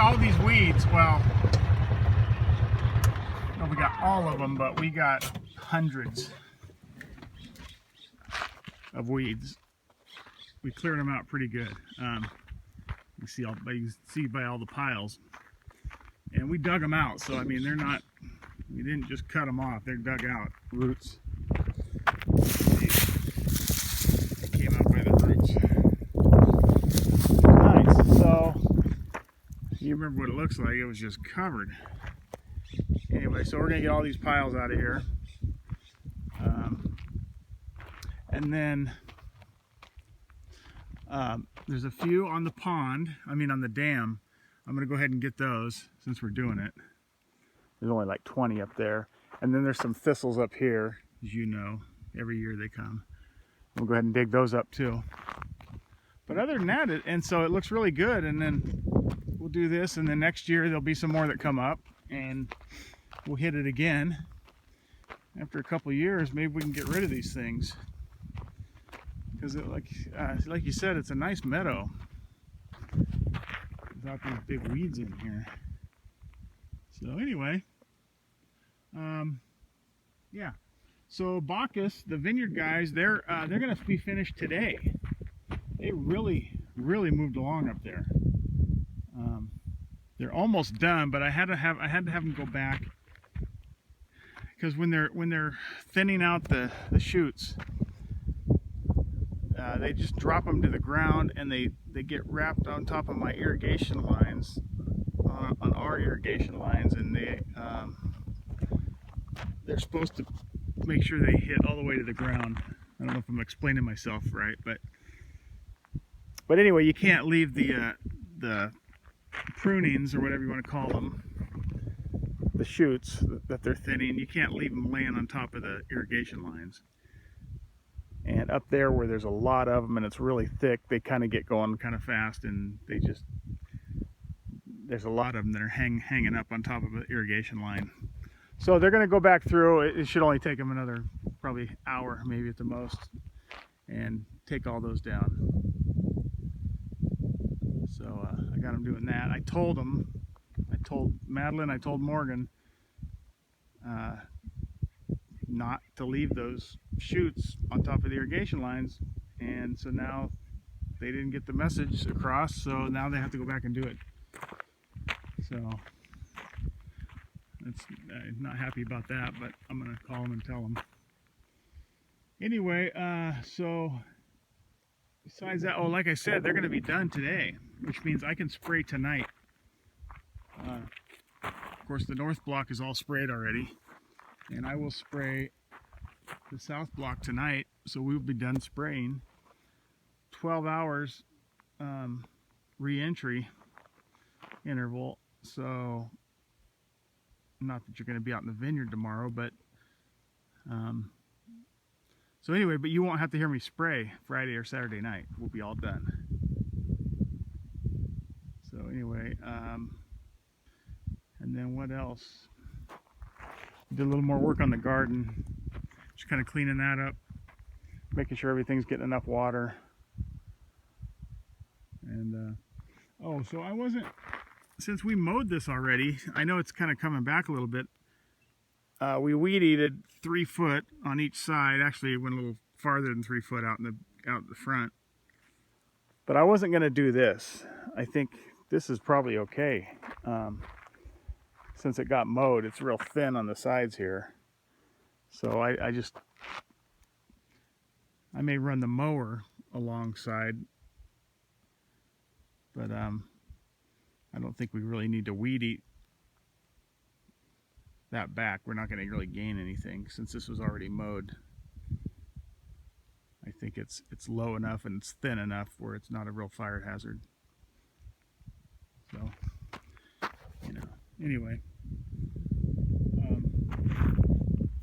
all these weeds. Well, no, we got all of them, but we got hundreds of weeds. We cleared them out pretty good. You can see by all the piles, and we dug them out. So I mean, they're not. We didn't just cut them off; they're dug out roots. They came out by the roots. Nice. So you remember what it looks like? It was just covered. Anyway, so we're gonna get all these piles out of here, and then there's a few on the pond. I mean, on the dam. I'm gonna go ahead and get those since we're doing it. There's only like 20 up there, and then there's some thistles up here, as you know. Every year they come. We'll go ahead and dig those up too. But other than that, and so it looks really good. And then we'll do this, and then next year there'll be some more that come up, and we'll hit it again. After a couple years, maybe we can get rid of these things, because like you said, it's a nice meadow without these big weeds in here. So anyway, yeah. So Bacchus, the vineyard guys, they're gonna be finished today. They really moved along up there. They're almost done, but I had to have them go back, because when they're thinning out the shoots, they just drop them to the ground, and they get wrapped on top of my irrigation lines, on our irrigation lines, and they're supposed to make sure they hit all the way to the ground. I don't know if I'm explaining myself right, but anyway, you can't leave the prunings, or whatever you want to call them, the shoots that they're thinning, you can't leave them laying on top of the irrigation lines. And up there where there's a lot of them and it's really thick, they kind of get going kind of fast, and there's a lot of them that are hanging up on top of the irrigation line. So they're going to go back through. It should only take them another probably hour, maybe at the most, and take all those down. So I got them doing that. I told Madeline, I told Morgan not to leave those shoots on top of the irrigation lines, and so now they didn't get the message across, so now they have to go back and do it. So that's not happy about that, but I'm gonna call them and tell them. Anyway, so besides that, oh, like I said, they're gonna be done today, which means I can spray tonight. Of course, the north block is all sprayed already, and I will spray the south block tonight, so we'll be done spraying. 12 hours re-entry interval, so not that you're going to be out in the vineyard tomorrow, but so anyway, but you won't have to hear me spray Friday or Saturday night. We'll be all done. So anyway, and then what else? Did a little more work on the garden, just kind of cleaning that up, making sure everything's getting enough water. And oh, so I wasn't, since we mowed this already, I know it's kind of coming back a little bit. We weed eated 3 foot on each side. Actually, it went a little farther than 3 foot out in the front. But I wasn't going to do this. I think this is probably okay. Since it got mowed, it's real thin on the sides here. So I may run the mower alongside, but I don't think we really need to weed eat that back. We're not going to really gain anything since this was already mowed. I think it's low enough and it's thin enough where it's not a real fire hazard. So, you know, anyway,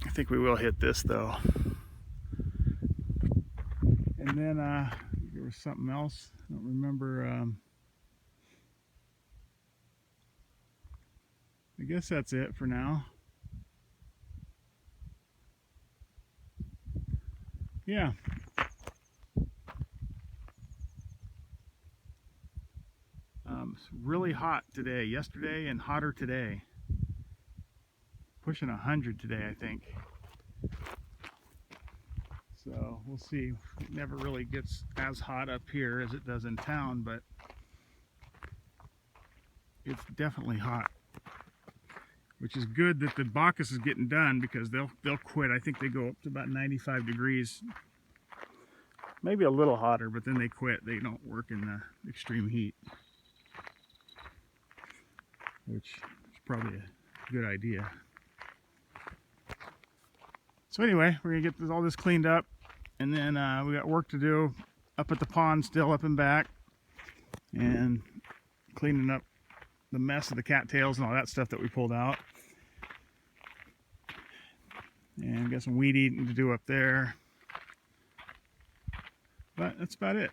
I think we will hit this though. And then there was something else. I don't remember. I guess that's it for now. Yeah. It's really hot today, yesterday, and hotter today. Pushing 100 today, I think. So we'll see. It never really gets as hot up here as it does in town, but it's definitely hot. Which is good that the Bacchus is getting done, because they'll quit. I think they go up to about 95 degrees. Maybe a little hotter, but then they quit. They don't work in the extreme heat, which is probably a good idea. So anyway, we're gonna get all this cleaned up, and then we got work to do up at the pond still, up and back, and cleaning up the mess of the cattails and all that stuff that we pulled out. And got some weed eating to do up there. But that's about it.